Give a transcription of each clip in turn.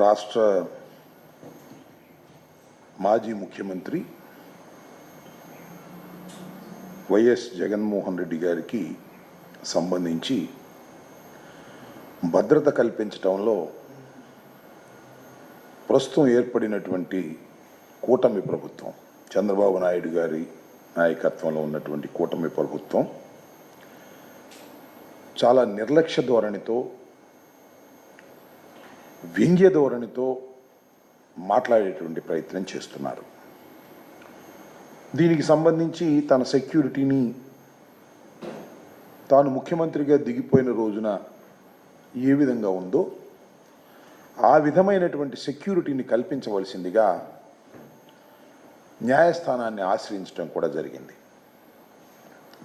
రాష్ట్ర మాజీ ముఖ్యమంత్రి వైఎస్ జగన్మోహన్ రెడ్డి గారికి సంబంధించి భద్రత కల్పించడంలో ప్రస్తుతం ఏర్పడినటువంటి కూటమి ప్రభుత్వం, చంద్రబాబు నాయుడు గారి నాయకత్వంలో ఉన్నటువంటి కూటమి ప్రభుత్వం చాలా నిర్లక్ష్య ధోరణితో, వ్యంగ్య ధోరణితో మాట్లాడేటువంటి ప్రయత్నం చేస్తున్నారు. దీనికి సంబంధించి తన సెక్యూరిటీని తాను ముఖ్యమంత్రిగా దిగిపోయిన రోజున ఏ విధంగా ఉందో ఆ విధమైనటువంటి సెక్యూరిటీని కల్పించవలసిందిగా న్యాయస్థానాన్ని ఆశ్రయించడం కూడా జరిగింది.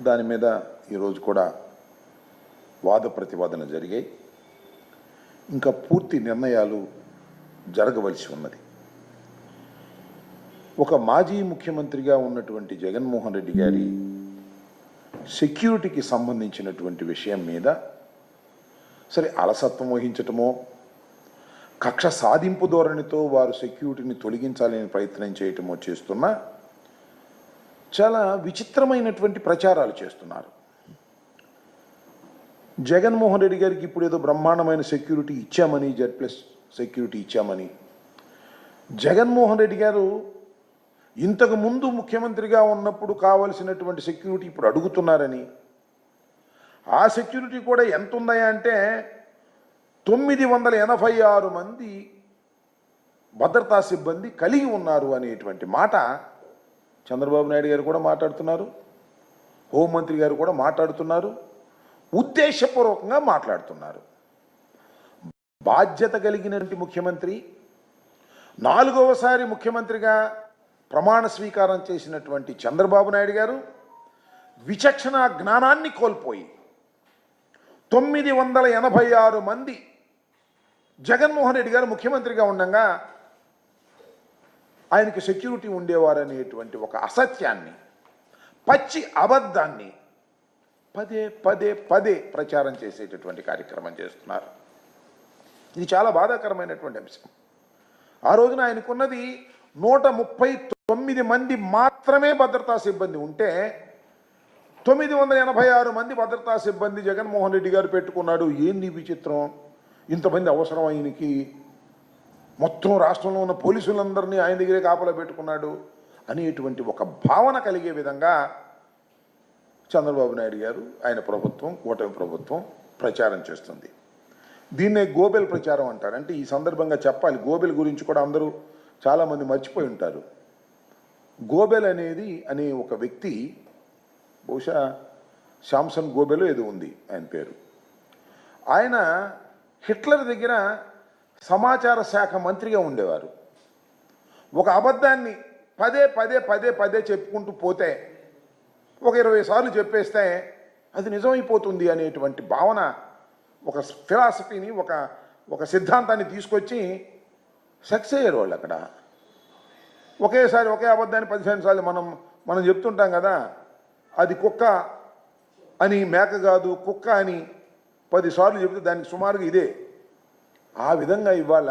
దాని మీద ఈరోజు కూడా వాద ప్రతివాదన జరిగాయి. ఇంకా పూర్తి నిర్ణయాలు జరగవలసి ఉన్నది. ఒక మాజీ ముఖ్యమంత్రిగా ఉన్నటువంటి జగన్మోహన్ రెడ్డి గారి సెక్యూరిటీకి సంబంధించినటువంటి విషయం మీద సరే అలసత్వం వహించటమో, కక్ష సాధింపు ధోరణితో వారు సెక్యూరిటీని తొలగించాలని ప్రయత్నం చేయటమో చేస్తున్న చాలా విచిత్రమైనటువంటి ప్రచారాలు చేస్తున్నారు. జగన్మోహన్ రెడ్డి గారికి ఇప్పుడు ఏదో బ్రహ్మాండమైన సెక్యూరిటీ ఇచ్చామని, Z+ సెక్యూరిటీ ఇచ్చామని, జగన్మోహన్ రెడ్డి గారు ఇంతకు ముందు ముఖ్యమంత్రిగా ఉన్నప్పుడు కావలసినటువంటి సెక్యూరిటీ ఇప్పుడు అడుగుతున్నారని, ఆ సెక్యూరిటీ కూడా ఎంత ఉందా అంటే 986 మంది భద్రతా సిబ్బంది కలిగి ఉన్నారు అనేటువంటి మాట చంద్రబాబు నాయుడు గారు కూడా మాట్లాడుతున్నారు, హోంమంత్రి గారు కూడా మాట్లాడుతున్నారు, ఉద్దేశపూర్వకంగా మాట్లాడుతున్నారు. బాధ్యత కలిగినటువంటి ముఖ్యమంత్రి, 4వసారి ముఖ్యమంత్రిగా ప్రమాణ స్వీకారం చేసినటువంటి చంద్రబాబు నాయుడు గారు విచక్షణ జ్ఞానాన్ని కోల్పోయి 986 మంది జగన్మోహన్ రెడ్డి గారు ముఖ్యమంత్రిగా ఉండగా ఆయనకి సెక్యూరిటీ ఉండేవారనేటువంటి ఒక అసత్యాన్ని, పచ్చి అబద్ధాన్ని పదే ప్రచారం చేసేటటువంటి కార్యక్రమం చేస్తున్నారు. ఇది చాలా బాధాకరమైనటువంటి అంశం. ఆ రోజున ఆయనకున్నది 139 మంది మాత్రమే భద్రతా సిబ్బంది ఉంటే 986 మంది భద్రతా సిబ్బంది జగన్మోహన్ రెడ్డి గారు పెట్టుకున్నాడు. ఏంది విచిత్రం, ఇంతమంది అవసరం ఆయనకి, మొత్తం రాష్ట్రంలో ఉన్న పోలీసులందరినీ ఆయన దగ్గరే కాపలా పెట్టుకున్నాడు అనేటువంటి ఒక భావన కలిగే విధంగా చంద్రబాబు నాయుడు గారు, ఆయన ప్రభుత్వం, కూటమి ప్రభుత్వం ప్రచారం చేస్తుంది. దీన్నే గోబెల్ ప్రచారం అంటారు. అంటే ఈ సందర్భంగా చెప్పాలి, గోబెల్ గురించి కూడా అందరూ చాలామంది మర్చిపోయి ఉంటారు. గోబెల్ అనే ఒక వ్యక్తి, బహుశా శాంసన్ గోబెల్ ఏదో ఉంది ఆయన పేరు. ఆయన హిట్లర్ దగ్గర సమాచార శాఖ మంత్రిగా ఉండేవారు. ఒక అబద్ధాన్ని పదే చెప్పుకుంటూ పోతే, ఒక 20 సార్లు చెప్పేస్తే అది నిజమైపోతుంది అనేటువంటి భావన, ఒక ఫిలాసఫీని, ఒక సిద్ధాంతాన్ని తీసుకొచ్చి సక్సెస్ అయ్యారు వాళ్ళు. అక్కడ ఒకేసారి ఒకే అబద్ధాన్ని 15 సార్లు మనం చెప్తుంటాం కదా, అది కుక్క అని, మేక కాదు కుక్క అని 10 సార్లు చెప్తే దానికి సుమారుగా ఇదే. ఆ విధంగా ఇవాళ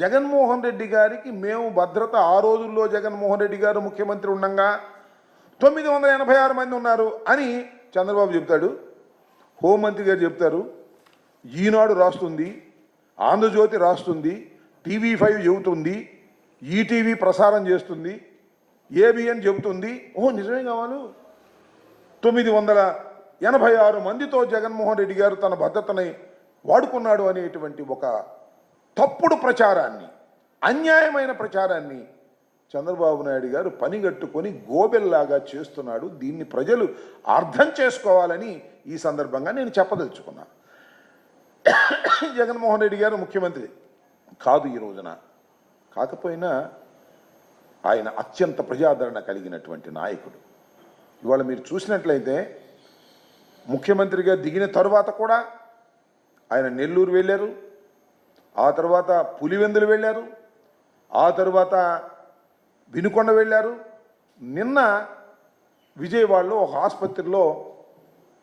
జగన్మోహన్ రెడ్డి గారికి మేము భద్రత, ఆ రోజుల్లో జగన్మోహన్ రెడ్డి గారు ముఖ్యమంత్రి ఉండగా 986 మంది ఉన్నారు అని చంద్రబాబు చెప్తాడు, హోంమంత్రి గారు చెప్తారు, ఈనాడు రాస్తుంది, ఆంధ్రజ్యోతి రాస్తుంది, TV5 చెబుతుంది, ఈటీవీ ప్రసారం చేస్తుంది, ABN చెబుతుంది. నిజమే కావాలి, 986 మందితో జగన్మోహన్ రెడ్డి గారు తన భద్రతని వాడుకున్నాడు అనేటువంటి ఒక తప్పుడు ప్రచారాన్ని, అన్యాయమైన ప్రచారాన్ని చంద్రబాబు నాయుడు గారు పనిగట్టుకొని గోబెల్లాగా చేస్తున్నాడు. దీన్ని ప్రజలు అర్థం చేసుకోవాలని ఈ సందర్భంగా నేను చెప్పదలుచుకున్నా. జగన్మోహన్ రెడ్డి గారు ముఖ్యమంత్రి కాదు ఈ రోజున, కాకపోయినా ఆయన అత్యంత ప్రజాదరణ కలిగినటువంటి నాయకుడు. ఇవాళ మీరు చూసినట్లయితే ముఖ్యమంత్రిగా దిగిన తరువాత కూడా ఆయన నెల్లూరు వెళ్ళారు, ఆ తర్వాత పులివెందులు వెళ్ళారు, ఆ తర్వాత వినుకొండ వెళ్ళారు. నిన్న విజయవాడలో ఒక ఆసుపత్రిలో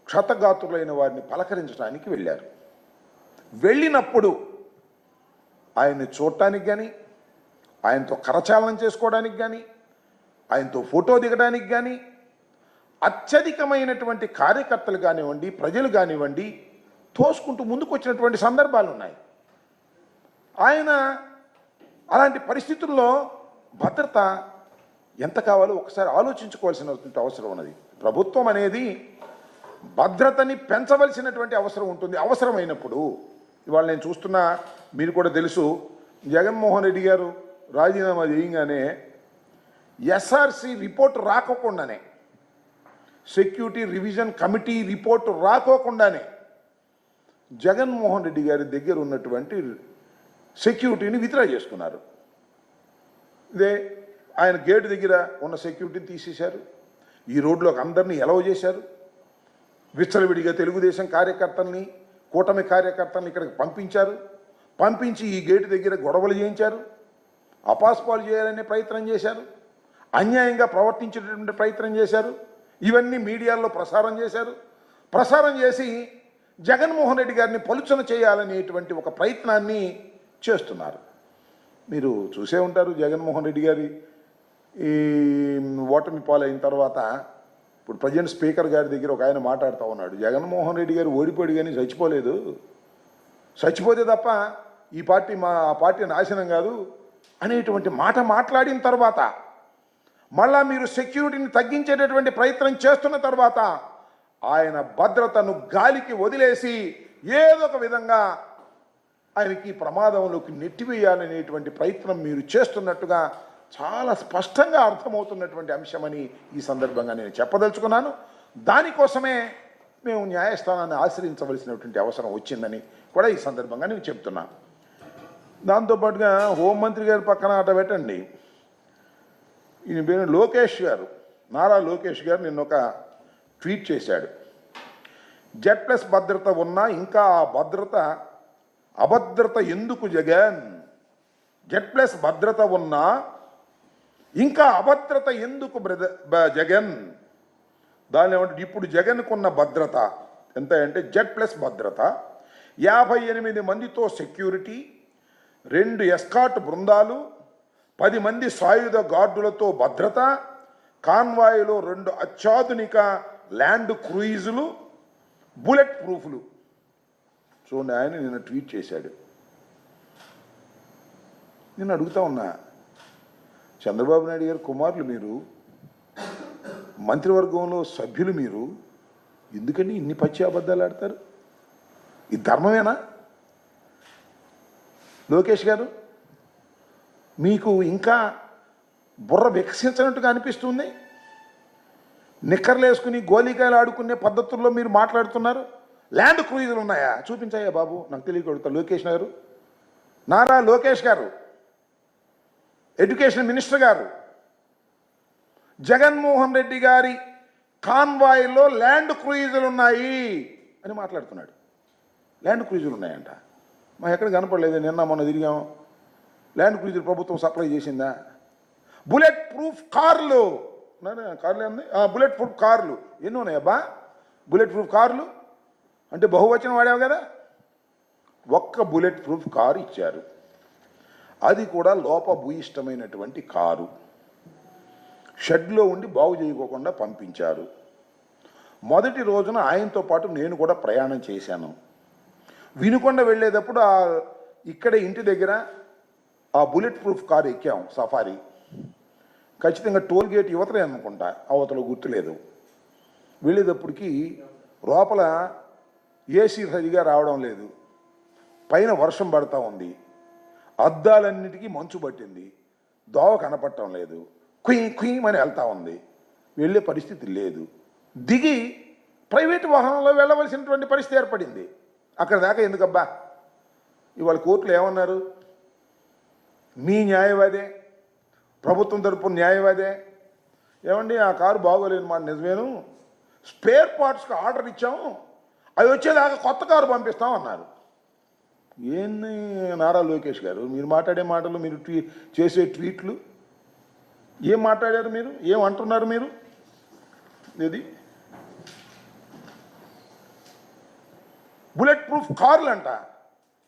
క్షతగాత్రులైన వారిని పలకరించడానికి వెళ్ళారు. వెళ్ళినప్పుడు ఆయన్ని చూడటానికి కానీ, ఆయనతో కరచాలనం చేసుకోవడానికి కానీ, ఆయనతో ఫోటో దిగడానికి కానీ అత్యధికమైనటువంటి కార్యకర్తలు కానివ్వండి, ప్రజలు కానివ్వండి తోసుకుంటూ ముందుకు వచ్చినటువంటి సందర్భాలు ఉన్నాయి. ఆయన అలాంటి పరిస్థితుల్లో భద్రత ఎంత కావాలో ఒకసారి ఆలోచించుకోవాల్సినటువంటి అవసరం ఉన్నది. ప్రభుత్వం అనేది భద్రతని పెంచవలసినటువంటి అవసరం ఉంటుంది. అవసరమైనప్పుడు ఇవాళ నేను చూస్తున్నా, మీరు కూడా తెలుసు, జగన్మోహన్ రెడ్డి గారు రాజీనామా చేయగానే ఎస్ఆర్సి రిపోర్ట్ రాకోకుండానే, సెక్యూరిటీ రివిజన్ కమిటీ రిపోర్టు రాకోకుండానే జగన్మోహన్ రెడ్డి గారి దగ్గర ఉన్నటువంటి సెక్యూరిటీని విత్డ్రా చేసుకున్నారు. ఇదే ఆయన గేటు దగ్గర ఉన్న సెక్యూరిటీని తీసేశారు. ఈ రోడ్లోకి అందరినీ ఎలవ్ చేశారు. విచ్చలవిడిగా తెలుగుదేశం కార్యకర్తల్ని, కూటమి కార్యకర్తల్ని ఇక్కడికి పంపించారు. పంపించి ఈ గేటు దగ్గర గొడవలు చేయించారు. అపాస్పాలు చేయాలనే ప్రయత్నం చేశారు. అన్యాయంగా ప్రవర్తించేటటువంటి ప్రయత్నం చేశారు. ఇవన్నీ మీడియాలో ప్రసారం చేశారు. ప్రసారం చేసి జగన్మోహన్ రెడ్డి గారిని పలుచన చేయాలనేటువంటి ఒక ప్రయత్నాన్ని చేస్తున్నారు. మీరు చూసే ఉంటారు, జగన్మోహన్ రెడ్డి గారి ఈ ఓటమి పాలైన తర్వాత ఇప్పుడు ప్రజెంట్ స్పీకర్ గారి దగ్గర ఒక ఆయన మాట్లాడుతూ ఉన్నాడు, జగన్మోహన్ రెడ్డి గారు ఓడిపోయాడు కానీ చచ్చిపోలేదు, చచ్చిపోతే తప్ప ఈ పార్టీ ఆ పార్టీ నాశనం కాదు అనేటువంటి మాట మాట్లాడిన తర్వాత, మళ్ళా మీరు సెక్యూరిటీని తగ్గించేటటువంటి ప్రయత్నం చేస్తున్న తర్వాత ఆయన భద్రతను గాలికి వదిలేసి ఏదో ఒక విధంగా ఆయనకి ప్రమాదంలోకి నెట్టివేయాలనేటువంటి ప్రయత్నం మీరు చేస్తున్నట్టుగా చాలా స్పష్టంగా అర్థమవుతున్నటువంటి అంశమని ఈ సందర్భంగా నేను చెప్పదలుచుకున్నాను. దానికోసమే మేము న్యాయస్థానాన్ని ఆశ్రయించవలసినటువంటి అవసరం వచ్చిందని కూడా ఈ సందర్భంగా నేను చెప్తున్నాను. దాంతోపాటుగా హోంమంత్రి గారి పక్కన అట పెట్టండి, ఈయన పేరు లోకేష్ గారు, నారా లోకేష్ గారు నిన్న ఒక ట్వీట్ చేశాడు. Z+ భద్రత ఉన్నా ఇంకా ఆ అభద్రత ఎందుకు జగన్? Z+ భద్రత ఉన్నా ఇంకా అభద్రత ఎందుకు జగన్? దాని ఏమంటే ఇప్పుడు జగన్కున్న భద్రత ఎంత అంటే Z+ భద్రత 58 మందితో సెక్యూరిటీ, 2 ఎస్కాట్ బృందాలు, 10 మంది సాయుధ గార్డులతో భద్రత, కాన్వాయ్లో 2 అత్యాధునిక ల్యాండ్ క్రూయిజులు, బుల్లెట్ ప్రూఫ్లు. చూడండి, ఆయన నిన్న ట్వీట్ చేశాడు. నేను అడుగుతా ఉన్నా, చంద్రబాబు నాయుడు గారు కుమారులు మీరు, మంత్రివర్గంలో సభ్యులు మీరు, ఎందుకని ఇన్ని పచ్చి అబద్ధాలు ఆడతారు? ఇది ధర్మమేనా? లోకేష్ గారు, మీకు ఇంకా బుర్ర వికసించినట్టుగా అనిపిస్తుంది. నిక్కర్లు వేసుకుని గోలీకాయలు ఆడుకునే పద్ధతుల్లో మీరు మాట్లాడుతున్నారు. ల్యాండ్ క్రూయిజులు ఉన్నాయా? చూపించాయా బాబు, నాకు తెలియకూడదు. లోకేష్ గారు, నారా లోకేష్ గారు, ఎడ్యుకేషన్ మినిస్టర్ గారు, జగన్మోహన్ రెడ్డి గారి కాన్వాయ్లో ల్యాండ్ క్రూయిజులు ఉన్నాయి అని మాట్లాడుతున్నాడు. ల్యాండ్ క్రూయిజులు ఉన్నాయంట. మా ఎక్కడ కనపడలేదు, నిన్న మొన్న తిరిగాం. ల్యాండ్ క్రూయిజులు ప్రభుత్వం సప్లై చేసిందా? బుల్లెట్ ప్రూఫ్ కార్లు, కార్లు ఏంది? బుల్లెట్ ప్రూఫ్ కార్లు ఎన్ని ఉన్నాయబ్బా? బుల్లెట్ ప్రూఫ్ కార్లు అంటే బహువచనం వాడావు కదా. ఒక్క బుల్లెట్ ప్రూఫ్ కారు ఇచ్చారు, అది కూడా లోపభూయిష్టమైనటువంటి కారు. షెడ్లో ఉండి బాగు చేయకోకుండా పంపించారు. మొదటి రోజున ఆయనతో పాటు నేను కూడా ప్రయాణం చేశాను. వినుకొండ వెళ్ళేటప్పుడు ఇక్కడ ఇంటి దగ్గర ఆ బుల్లెట్ ప్రూఫ్ కారు ఎక్కాం, సఫారీ. ఖచ్చితంగా టోల్ గేట్ యువతలే అనుకుంటా, అవతల గుర్తులేదు. వెళ్ళేటప్పటికి లోపల ఏసీ సరిగా రావడం లేదు, పైన వర్షం పడతా ఉంది, అద్దాలన్నిటికీ మంచు పట్టింది, దోవ కనపడటం లేదు, కుయ్యమని వెళ్తా ఉంది. వెళ్ళే పరిస్థితి లేదు. దిగి ప్రైవేటు వాహనంలో వెళ్ళవలసినటువంటి పరిస్థితి ఏర్పడింది. అక్కడ దాకా ఎందుకబ్బా? ఇవాళ కోర్టులు ఏమన్నారు? మీ న్యాయవాదే, ప్రభుత్వం తరపున న్యాయవాదే, ఏమండి ఆ కారు బాగోలేదు మాట నిజమేను, స్పేర్ పార్ట్స్కి ఆర్డర్ ఇచ్చాము, అవి వచ్చేదాకా కొత్త కారు పంపిస్తాం అన్నారు. ఏంది నారా లోకేష్ గారు, మీరు మాట్లాడే మాటలు, మీరు చేసే ట్వీట్లు ఏం మాట్లాడారు? మీరు ఏం అంటున్నారు? మీరు ఇది బుల్లెట్ ప్రూఫ్ కార్లు అంట.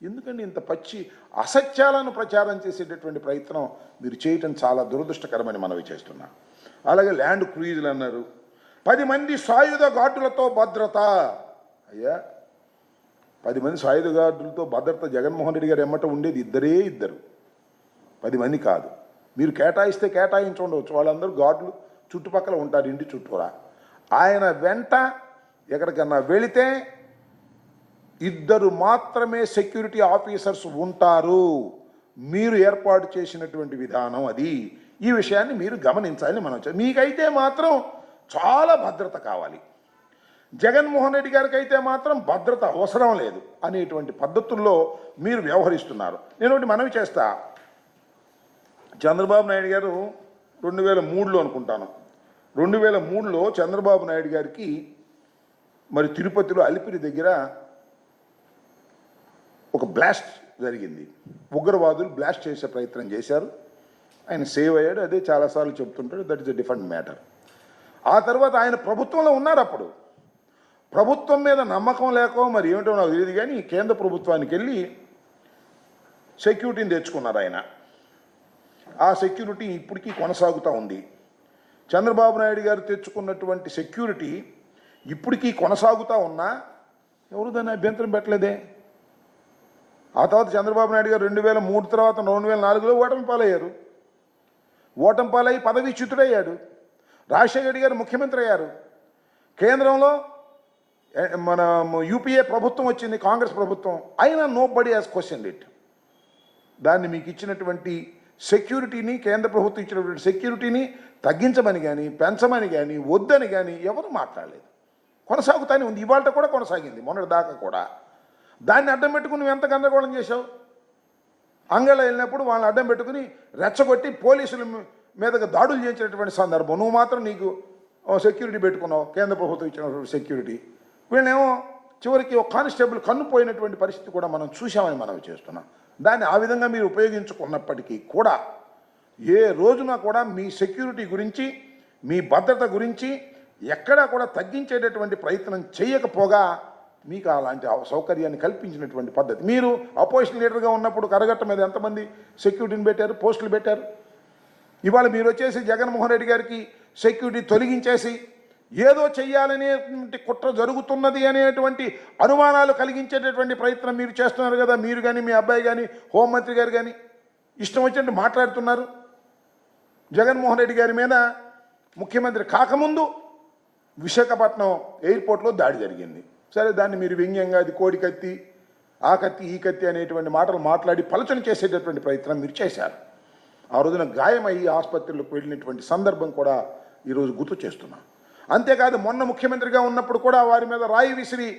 ఎందుకండి ఇంత పచ్చి అసత్యాలను ప్రచారం చేసేటటువంటి ప్రయత్నం మీరు చేయటం చాలా దురదృష్టకరమని మనవి చేస్తున్నా. అలాగే ల్యాండ్ క్రూయిజులు అన్నారు. 10 మంది సాయుధ గార్డులతో భద్రత. అయ్యా, 10 మంది సాయుధ గార్డులతో భద్రత జగన్మోహన్ రెడ్డి గారు ఎమ్మట ఉండేది ఇద్దరు, 10 మంది కాదు. మీరు కేటాయిస్తే కేటాయించుండవచ్చు, వాళ్ళందరూ గార్డులు చుట్టుపక్కల ఉంటారు, ఇంటి చుట్టూరా. ఆయన వెంట ఎక్కడికన్నా వెళితే 2 మాత్రమే సెక్యూరిటీ ఆఫీసర్స్ ఉంటారు. మీరు ఏర్పాటు చేసినటువంటి విధానం అది. ఈ విషయాన్ని మీరు గమనించాలని మనం మీకైతే మాత్రం చాలా భద్రత కావాలి, జగన్మోహన్ రెడ్డి గారికి అయితే మాత్రం భద్రత అవసరం లేదు అనేటువంటి పద్ధతుల్లో మీరు వ్యవహరిస్తున్నారు. నేను ఒకటి మనవి చేస్తా. చంద్రబాబు నాయుడు గారు 2003లో అనుకుంటాను, 2003లో చంద్రబాబు నాయుడు గారికి మరి తిరుపతిలో అలిపిరి దగ్గర ఒక బ్లాస్ట్ జరిగింది. ఉగ్రవాదులు బ్లాస్ట్ చేసే ప్రయత్నం చేశారు. ఆయన సేవ్ అయ్యాడు. అదే చాలాసార్లు చెప్తుంటాడు. That is a different matter. ఆ తర్వాత ఆయన ప్రభుత్వంలో ఉన్నారు. అప్పుడు ప్రభుత్వం మీద నమ్మకం లేకో మరి ఏమిటో నాకు తెలియదు, కానీ కేంద్ర ప్రభుత్వానికి వెళ్ళి సెక్యూరిటీని తెచ్చుకున్నారు ఆయన. ఆ సెక్యూరిటీ ఇప్పటికీ కొనసాగుతూ ఉంది. చంద్రబాబు నాయుడు గారు తెచ్చుకున్నటువంటి సెక్యూరిటీ ఇప్పటికీ కొనసాగుతూ ఉన్నా ఎవరు దాన్ని అభ్యంతరం పెట్టలేదే. ఆ తర్వాత చంద్రబాబు నాయుడు గారు 2003 తర్వాత 2004లో ఓటమి పాలయ్యారు. ఓటమి పాలయ్యి పదవీచ్యుతుడయ్యాడు. రాజశేఖర రెడ్డి గారు ముఖ్యమంత్రి అయ్యారు. కేంద్రంలో మన యూపీఏ ప్రభుత్వం వచ్చింది, కాంగ్రెస్ ప్రభుత్వం. అయినా నోబడీ హాస్ క్వశ్చన్డ్ ఇట్. దాన్ని మీకు ఇచ్చినటువంటి సెక్యూరిటీని, కేంద్ర ప్రభుత్వం ఇచ్చినటువంటి సెక్యూరిటీని తగ్గించమని కానీ పెంచమని కానీ వద్దని కానీ ఎవరు మాట్లాడలేదు. కొనసాగుతానే ఉంది. ఇవాళ కూడా కొనసాగింది, మొన్నటి దాకా కూడా. దాన్ని అడ్డం పెట్టుకుని నువ్వు ఎంత గందరగోళం చేశావు. అంగళ వెళ్ళినప్పుడు వాళ్ళని అడ్డం పెట్టుకుని రెచ్చగొట్టి పోలీసుల మీదగా దాడులు చేయించినటువంటి సందర్భం. నువ్వు మాత్రం నీకు సెక్యూరిటీ పెట్టుకున్నావు, కేంద్ర ప్రభుత్వం ఇచ్చినటువంటి సెక్యూరిటీ. వీళ్ళేమో చివరికి ఒక కానిస్టేబుల్ కన్ను పోయినటువంటి పరిస్థితి కూడా మనం చూసామని మనం చేస్తున్నాం. దాన్ని ఆ విధంగా మీరు ఉపయోగించుకున్నప్పటికీ కూడా ఏ రోజున కూడా మీ సెక్యూరిటీ గురించి, మీ భద్రత గురించి ఎక్కడా కూడా తగ్గించేటటువంటి ప్రయత్నం చేయకపోగా మీకు అలాంటి సౌకర్యాన్ని కల్పించినటువంటి పద్ధతి. మీరు అపోజిషన్ లీడర్గా ఉన్నప్పుడు కరగట్ట మీద ఎంతమంది సెక్యూరిటీని పెట్టారు, పోస్టులు పెట్టారు. ఇవాళ మీరు వచ్చేసి జగన్మోహన్ రెడ్డి గారికి సెక్యూరిటీ తొలగించేసి ఏదో చెయ్యాలనేటువంటి కుట్ర జరుగుతున్నది అనేటువంటి అనుమానాలు కలిగించేటటువంటి ప్రయత్నం మీరు చేస్తున్నారు కదా. మీరు కానీ మీ అబ్బాయి కానీ హోంమంత్రి గారు కానీ ఇష్టం వచ్చినట్టు మాట్లాడుతున్నారు. జగన్మోహన్ రెడ్డి గారి మీద ముఖ్యమంత్రి కాకముందు విశాఖపట్నం ఎయిర్పోర్ట్లో దాడి జరిగింది. సరే, దాన్ని మీరు వ్యంగ్యంగా అది కోడి కత్తి, ఆ కత్తి, ఈ కత్తి అనేటువంటి మాటలు మాట్లాడి పలచన చేసేటటువంటి ప్రయత్నం మీరు చేశారు. ఆ రోజున గాయమయ్యి ఆసుపత్రిలోకి వెళ్ళినటువంటి సందర్భం కూడా ఈరోజు గుర్తు చేస్తున్నాం. అంతేకాదు, మొన్న ముఖ్యమంత్రిగా ఉన్నప్పుడు కూడా వారి మీద రాయి విసిరి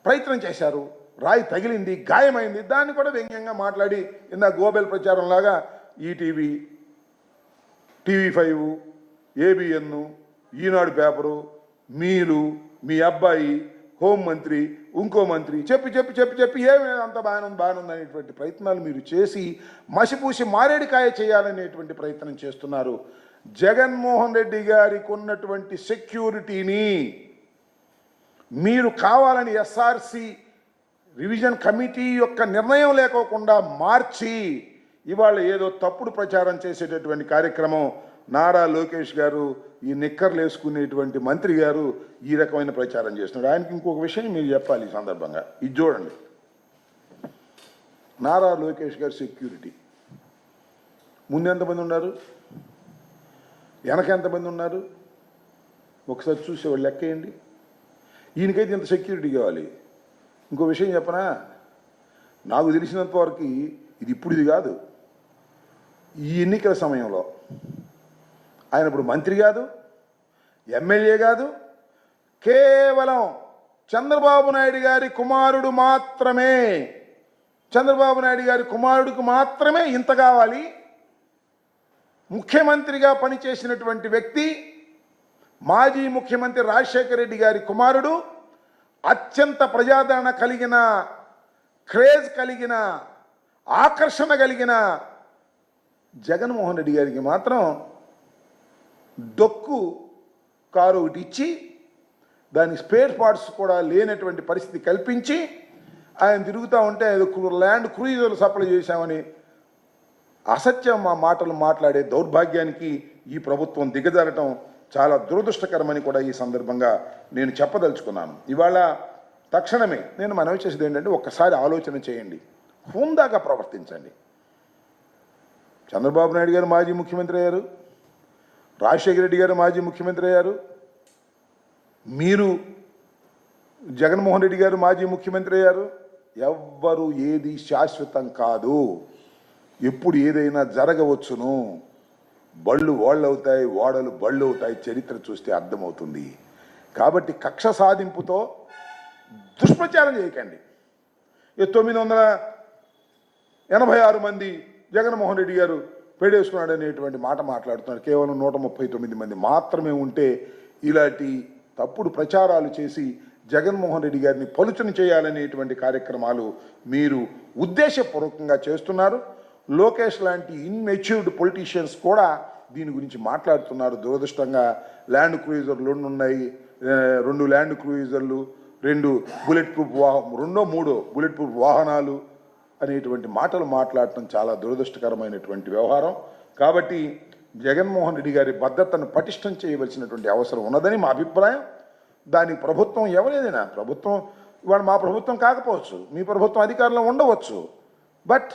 ప్రయత్నం చేశారు. రాయి తగిలింది, గాయమైంది. దాన్ని కూడా వ్యంగ్యంగా మాట్లాడి ఇందా గోబెల్ ప్రచారంలాగా ఈటీవీ, TV5, ABN, ఈనాడు పేపరు, మీరు, మీ అబ్బాయి, హోంమంత్రి, ఇంకో మంత్రి చెప్పి ఏమి అంత బాగానుంది అనేటువంటి ప్రయత్నాలు మీరు చేసి మసిపూసి మారేడికాయ చేయాలనేటువంటి ప్రయత్నం చేస్తున్నారు. జగన్మోహన్ రెడ్డి గారికి ఉన్నటువంటి సెక్యూరిటీని మీరు కావాలని ఎస్ఆర్సి రివిజన్ కమిటీ యొక్క నిర్ణయం లేకోకుండా మార్చి ఇవాళ ఏదో తప్పుడు ప్రచారం చేసేటటువంటి కార్యక్రమం నారా లోకేష్ గారు, ఈ నిక్కర్లు వేసుకునేటువంటి మంత్రి గారు ఈ రకమైన ప్రచారం చేస్తున్నారు. ఆయనకి ఇంకొక విషయం మీరు చెప్పాలి ఈ సందర్భంగా. ఇది చూడండి, నారా లోకేష్ గారు సెక్యూరిటీ ముందు ఎంతమంది ఉన్నారు, వెనక ఎంతమంది ఉన్నారు, ఒకసారి చూసేవాళ్ళు లెక్కేయండి. ఈయనకైతే ఇంత సెక్యూరిటీ కావాలి. ఇంకో విషయం చెప్పనా, నాకు తెలిసినంత వరకు ఇది ఇప్పుడు ఇది కాదు, ఈ ఎన్నికల సమయంలో ఆయన ఇప్పుడు మంత్రి కాదు, ఎమ్మెల్యే కాదు, కేవలం చంద్రబాబు నాయుడు గారి కుమారుడు మాత్రమే. చంద్రబాబు నాయుడు గారి కుమారుడికి మాత్రమే ఇంత కావాలి. ముఖ్యమంత్రిగా పనిచేసినటువంటి వ్యక్తి, మాజీ ముఖ్యమంత్రి రాజశేఖర రెడ్డి గారి కుమారుడు, అత్యంత ప్రజాదరణ కలిగిన, క్రేజ్ కలిగిన, ఆకర్షణ కలిగిన జగన్మోహన్ రెడ్డి గారికి మాత్రం డొక్కు కారు ఒకటి ఇచ్చి దాని స్పేర్ పార్ట్స్ కూడా లేనటువంటి పరిస్థితి కల్పించి ఆయన తిరుగుతూ ఉంటే ల్యాండ్ క్రూయిజర్లు సప్లై చేశామని అసత్యం మా మాటలు మాట్లాడే దౌర్భాగ్యానికి ఈ ప్రభుత్వం దిగజారటం చాలా దురదృష్టకరమని కూడా ఈ సందర్భంగా నేను చెప్పదలుచుకున్నాను. ఇవాళ తక్షణమే నేను మనవి చేసేది ఏంటంటే ఒక్కసారి ఆలోచన చేయండి, హుందాగా ప్రవర్తించండి. చంద్రబాబు నాయుడు గారు మాజీ ముఖ్యమంత్రి అయ్యారు, రాజశేఖర రెడ్డి గారు మాజీ ముఖ్యమంత్రి అయ్యారు, మీరు జగన్మోహన్ రెడ్డి గారు మాజీ ముఖ్యమంత్రి అయ్యారు. ఎవ్వరు ఏది శాశ్వతం కాదు, ఎప్పుడు ఏదైనా జరగవచ్చును. బళ్ళు ఓళ్ళు అవుతాయి, ఓడలు బళ్ళు అవుతాయి, చరిత్ర చూస్తే అర్థమవుతుంది. కాబట్టి కక్ష సాధింపుతో దుష్ప్రచారం చేయకండి. 986 మంది జగన్మోహన్ రెడ్డి గారు పేడేసుకున్నాడు అనేటువంటి మాట మాట్లాడుతున్నారు. కేవలం 139 మంది మాత్రమే ఉంటే ఇలాంటి తప్పుడు ప్రచారాలు చేసి జగన్మోహన్ రెడ్డి గారిని పలుచన చేయాలనేటువంటి కార్యక్రమాలు మీరు ఉద్దేశపూర్వకంగా చేస్తున్నారు. లోకేష్ లాంటి ఇన్మెచ్యూర్డ్ పొలిటీషియన్స్ కూడా దీని గురించి మాట్లాడుతున్నారు. దురదృష్టంగా ల్యాండ్ క్రూయిజర్లు 2 ఉన్నాయి, 2 ల్యాండ్ క్రూయిజర్లు, 2 బుల్లెట్ ప్రూఫ్ బుల్లెట్ ప్రూఫ్ వాహనాలు అనేటువంటి మాటలు మాట్లాడటం చాలా దురదృష్టకరమైనటువంటి వ్యవహారం. కాబట్టి జగన్మోహన్ రెడ్డి గారి భద్రతను పటిష్టం చేయవలసినటువంటి అవసరం ఉన్నదని మా అభిప్రాయం. దానికి ప్రభుత్వం ఎవరేదైనా ప్రభుత్వం, ఇవాళ మా ప్రభుత్వం కాకపోవచ్చు, మీ ప్రభుత్వం అధికారంలో ఉండవచ్చు, బట్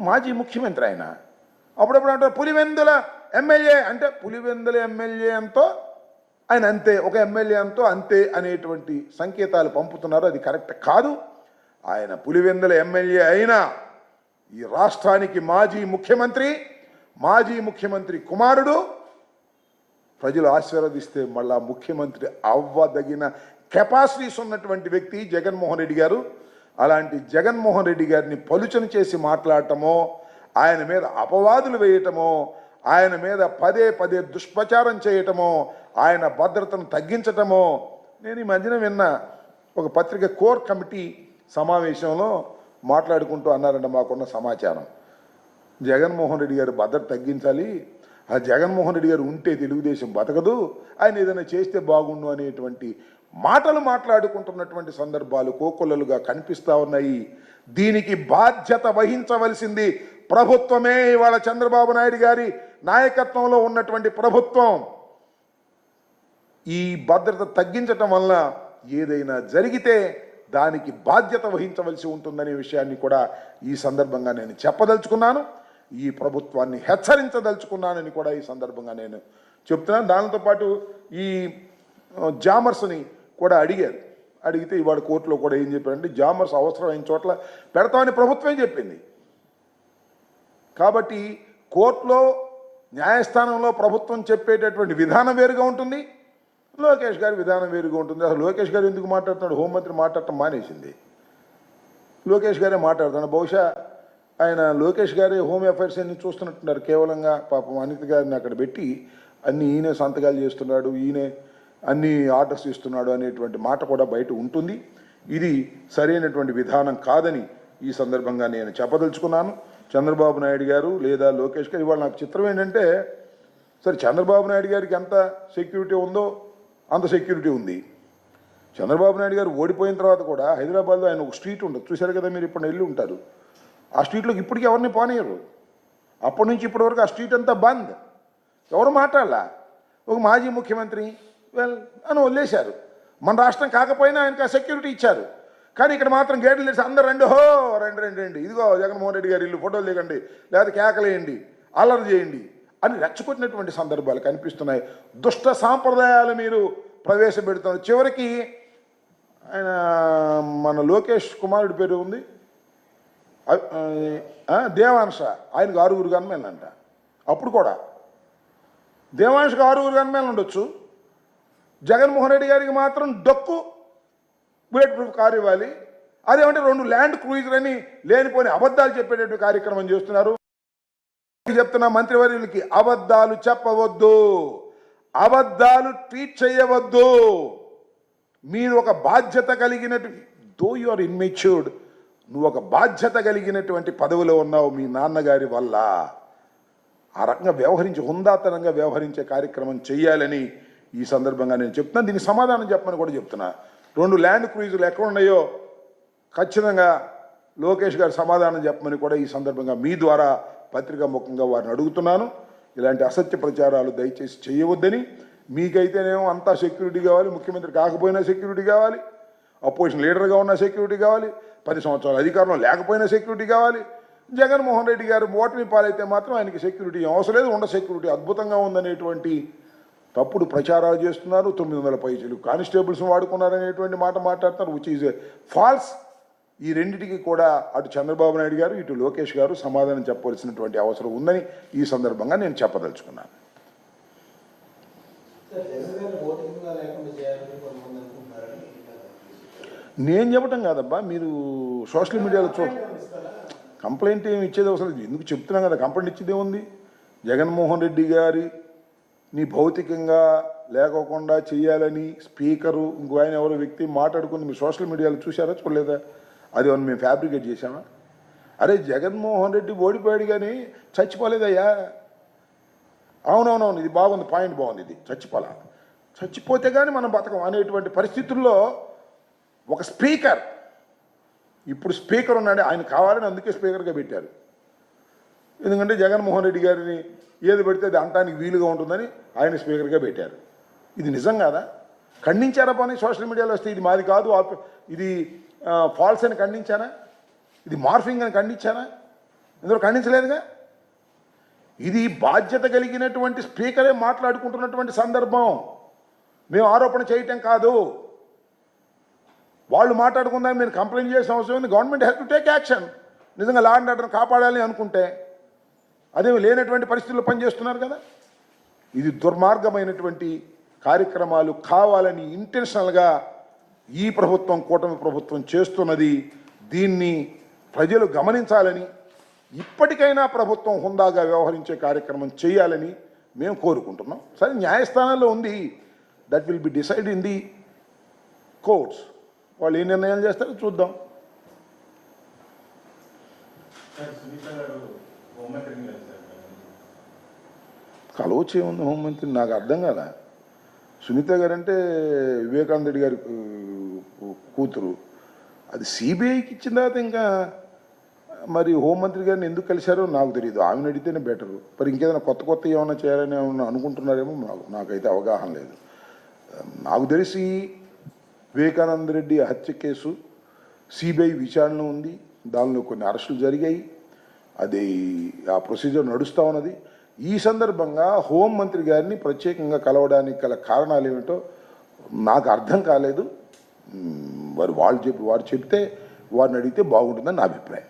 మాజీ ముఖ్యమంత్రి ఆయన. అప్పుడప్పుడు అంటారు పులివెందుల ఎమ్మెల్యే అంటే పులివెందుల ఎమ్మెల్యే అంతో ఆయన అంతే, ఒక ఎమ్మెల్యే అంతో అంతే అనేటువంటి సంకేతాలు పంపుతున్నారు. అది కరెక్ట్ కాదు. ఆయన పులివెందుల ఎమ్మెల్యే అయినా ఈ రాష్ట్రానికి మాజీ ముఖ్యమంత్రి కుమారుడు. ప్రజలు ఆశీర్వదిస్తే మళ్ళా ముఖ్యమంత్రి అవ్వదగిన కెపాసిటీస్ ఉన్నటువంటి వ్యక్తి జగన్మోహన్ రెడ్డి గారు. అలాంటి జగన్మోహన్ రెడ్డి గారిని పలుచన చేసి మాట్లాడటమో, ఆయన మీద అపవాదులు వేయటమో, ఆయన మీద పదే పదే దుష్ప్రచారం చేయటమో, ఆయన భద్రతను తగ్గించటమో. నేను ఈ మధ్యన విన్న ఒక పత్రిక కోర్ కమిటీ సమావేశంలో మాట్లాడుకుంటూ అన్నారంట, మాకున్న సమాచారం, జగన్మోహన్ రెడ్డి గారు భద్రత తగ్గించాలి, ఆ జగన్మోహన్ రెడ్డి గారు ఉంటే తెలుగుదేశం బతకదు, ఆయన ఏదైనా చేస్తే బాగుండు అనేటువంటి మాటలు మాట్లాడుకుంటున్నటువంటి సందర్భాలు కోకొల్లలుగా కనిపిస్తూ ఉన్నాయి. దీనికి బాధ్యత వహించవలసింది ప్రభుత్వమే. ఇవాళ చంద్రబాబు నాయుడు గారి నాయకత్వంలో ఉన్నటువంటి ప్రభుత్వం ఈ భద్రత తగ్గించటం వల్ల ఏదైనా జరిగితే దానికి బాధ్యత వహించవలసి ఉంటుందనే విషయాన్ని కూడా ఈ సందర్భంగా నేను చెప్పదలుచుకున్నాను. ఈ ప్రభుత్వాన్ని హెచ్చరించదలుచుకున్నానని కూడా ఈ సందర్భంగా నేను చెప్తున్నాను. దానితో పాటు ఈ జామర్స్ని కూడా అడిగితే ఇవాళ కోర్టులో కూడా ఏం చెప్పారంటే జామర్స్ అవసరమైన చోట్ల పెడతామని ప్రభుత్వమే చెప్పింది. కాబట్టి కోర్టులో న్యాయస్థానంలో ప్రభుత్వం చెప్పేటటువంటి విధానం వేరుగా ఉంటుంది, లోకేష్ గారి విధానం వేరుగా ఉంటుంది. అసలు లోకేష్ గారు ఎందుకు మాట్లాడుతున్నాడు? హోంమంత్రి మాట్లాడటం మానేసింది, లోకేష్ గారే మాట్లాడుతున్నాడు. బహుశా ఆయన లోకేష్ గారే హోమ్ అఫైర్స్ అన్ని చూస్తున్నట్టున్నారు. కేవలంగా పాపం అనిత గారిని అక్కడ పెట్టి అన్ని ఈయనే సంతకాలు చేస్తున్నాడు, ఈయనే అన్ని ఆర్డర్స్ ఇస్తున్నాడు అనేటువంటి మాట కూడా బయట ఉంటుంది. ఇది సరైనటువంటి విధానం కాదని ఈ సందర్భంగా నేను చెప్పదలుచుకున్నాను. చంద్రబాబు నాయుడు గారు లేదా లోకేష్ గారు, ఇవాళ నాకు చిత్రం ఏంటంటే, సరే చంద్రబాబు నాయుడు గారికి ఎంత సెక్యూరిటీ ఉందో అంత సెక్యూరిటీ ఉంది. చంద్రబాబు నాయుడు గారు ఓడిపోయిన తర్వాత కూడా హైదరాబాద్లో ఆయన ఒక స్ట్రీట్ ఉండదు, చూశారు కదా మీరు, ఇప్పుడు వెళ్ళి ఉంటారు. ఆ స్ట్రీట్లోకి ఇప్పటికీ ఎవరిని పోనీయరు. అప్పటి నుంచి ఇప్పటి వరకు ఆ స్ట్రీట్ అంతా బంద్, ఎవరు మాట్లాడాల. ఒక మాజీ ముఖ్యమంత్రి అని వదిలేశారు. మన రాష్ట్రం కాకపోయినా ఆయనకి ఆ సెక్యూరిటీ ఇచ్చారు. కానీ ఇక్కడ మాత్రం గేట్లు తెరిచి అందరు రండి, రండి, ఇదిగో జగన్మోహన్ రెడ్డి గారు ఇల్లు, ఫోటోలు దిగండి, లేదా కేకలేయండి, అల్లరి చేయండి అని రెచ్చగొట్టినటువంటి సందర్భాలు కనిపిస్తున్నాయి. దుష్ట సాంప్రదాయాలు మీరు ప్రవేశపెడుతున్నారు. చివరికి ఆయన మన లోకేష్ కుమారుడి పేరు ఉంది దేవాంశ, ఆయనకు 6 గన్మెన్లు అంట. అప్పుడు కూడా దేవాంశకు 6 గన్మెన్లు ఉండొచ్చు, జగన్మోహన్ రెడ్డి గారికి మాత్రం డొక్కు బుల్లెట్ ప్రూఫ్ కారు ఇవ్వాలి. అదేమంటే 2 ల్యాండ్ క్రూయిజర్ అని లేనిపోని అబద్ధాలు చెప్పేటటువంటి కార్యక్రమం చేస్తున్నారు. చెప్తున్నా మంత్రివర్యులకి, అబద్ధాలు చెప్పవద్దు, అబద్ధాలు ట్వీట్ చేయవద్దు. మీరు ఒక బాధ్యత కలిగినటువంటి, దో యు ఆర్ ఇన్మెచ్యూర్డ్, నువ్వు ఒక బాధ్యత కలిగినటువంటి పదవిలో ఉన్నావు మీ నాన్నగారి వల్ల. ఆ రకంగా వ్యవహరించి హుందాతనంగా వ్యవహరించే కార్యక్రమం చేయాలని ఈ సందర్భంగా నేను చెప్తున్నాను. దీనికి సమాధానం చెప్పమని కూడా చెప్తున్నా. 2 ల్యాండ్ క్రూయిజర్లు ఎక్కడ ఉన్నాయో ఖచ్చితంగా లోకేష్ గారు సమాధానం చెప్పమని కూడా ఈ సందర్భంగా మీ ద్వారా పత్రికా ముఖంగా వారిని అడుగుతున్నాను. ఇలాంటి అసత్య ప్రచారాలు దయచేసి చేయవద్దని. మీకైతేనేమో అంతా సెక్యూరిటీ కావాలి, ముఖ్యమంత్రి కాకపోయినా సెక్యూరిటీ కావాలి, అపోజిషన్ లీడర్గా ఉన్న సెక్యూరిటీ కావాలి, 10 సంవత్సరాలు అధికారంలో లేకపోయినా సెక్యూరిటీ కావాలి. జగన్మోహన్ రెడ్డి గారు ఓటమి పాలైతే మాత్రం ఆయనకి సెక్యూరిటీ అవసరం లేదు, ఉండ సెక్యూరిటీ అద్భుతంగా ఉందనేటువంటి తప్పుడు ప్రచారాలు చేస్తున్నారు. 900 పైసలు కానిస్టేబుల్స్ వాడుకున్నారనేటువంటి మాట మాట్లాడుతున్నారు, విచ్ ఈజ్ ఫాల్స్. ఈ రెండింటికి కూడా అటు చంద్రబాబు నాయుడు గారు ఇటు లోకేష్ గారు సమాధానం చెప్పవలసినటువంటి అవసరం ఉందని ఈ సందర్భంగా నేను చెప్పదలుచుకున్నాను. నేను చెప్పటం కాదబ్బా, మీరు సోషల్ మీడియాలో కంప్లైంట్ ఏమి ఇచ్చేది అవసరం లేదు. ఎందుకు చెప్తున్నాం కదా, కంప్లైంట్ ఇచ్చేదే ఉంది. జగన్మోహన్ రెడ్డి గారి నీ భౌతికంగా లేకోకుండా చేయాలని స్పీకరు ఇంకో ఆయన ఎవరో వ్యక్తి మాట్లాడుకుని మీరు సోషల్ మీడియాలో చూసారా చూడలేదా? అది ఏమన్నా మేము ఫ్యాబ్రికేట్ చేసామా? అరే జగన్మోహన్ రెడ్డి ఓడిపోయాడు కానీ చచ్చిపోలేదయ్యా. అవునవునవును, ఇది బాగుంది, పాయింట్ బాగుంది. ఇది చచ్చిపోతే కానీ మనం బతకం అనేటువంటి పరిస్థితుల్లో ఒక స్పీకర్, ఇప్పుడు స్పీకర్ ఉన్నాడు, ఆయన కావాలని అందుకే స్పీకర్గా పెట్టారు. ఎందుకంటే జగన్మోహన్ రెడ్డి గారిని ఏది పెడితే అది అనటానికి వీలుగా ఉంటుందని ఆయన స్పీకర్గా పెట్టారు. ఇది నిజం కాదా? ఖండించారా పని సోషల్ మీడియాలో వస్తే ఇది మాది కాదు, ఇది ఫాల్స్ అని ఖండించానా? ఇది మార్ఫింగ్ అని ఖండించానా? ఇందులో ఖండించలేదుగా. ఇది బాధ్యత కలిగినటువంటి స్పీకరే మాట్లాడుకుంటున్నటువంటి సందర్భం, మేము ఆరోపణ చేయటం కాదు. వాళ్ళు మాట్లాడుకుందాం మీరు కంప్లైంట్ చేసిన అవసరం ఉంది. Government has to take action. నిజంగా లా అండ్ ఆర్డర్ని కాపాడాలి అనుకుంటే అదేమి లేనటువంటి పరిస్థితుల్లో పనిచేస్తున్నారు కదా. ఇది దుర్మార్గమైనటువంటి కార్యక్రమాలు కావాలని ఇంటెన్షనల్గా ఈ ప్రభుత్వం, కూటమి ప్రభుత్వం చేస్తున్నది. దీన్ని ప్రజలు గమనించాలని, ఇప్పటికైనా ప్రభుత్వం హుందాగా వ్యవహరించే కార్యక్రమం చేయాలని మేము కోరుకుంటున్నాం. సరే, న్యాయస్థానాల్లో ఉంది, that will be decide in the courts. వాళ్ళు ఏ నిర్ణయాలు చేస్తారో చూద్దాం. కలవచ్చు ఏముంది హోంమంత్రి, నాకు అర్థం కదా. సునీత గారు అంటే వివేకానంద రెడ్డి గారి కూతురు, అది సిబిఐకి ఇచ్చిన తర్వాత ఇంకా మరి హోంమంత్రి గారిని ఎందుకు కలిశారో నాకు తెలియదు. ఆమెను అడిగితేనే బెటరు. మరి ఇంకేదైనా కొత్త ఏమైనా చేయాలని ఏమన్నా అనుకుంటున్నారేమో నాకైతే అవగాహన లేదు. నాకు తెలిసి వివేకానంద రెడ్డి హత్య కేసు సిబిఐ విచారణ ఉంది, దానిలో కొన్ని అరెస్టులు జరిగాయి, అది ఆ ప్రొసీజర్ నడుస్తూ ఉన్నది. ఈ సందర్భంగా హోంమంత్రి గారిని ప్రత్యేకంగా కలవడానికి గల కారణాలు ఏమిటో నాకు అర్థం కాలేదు. వారు చెప్తే వారిని అడిగితే బాగుంటుందని నా అభిప్రాయం.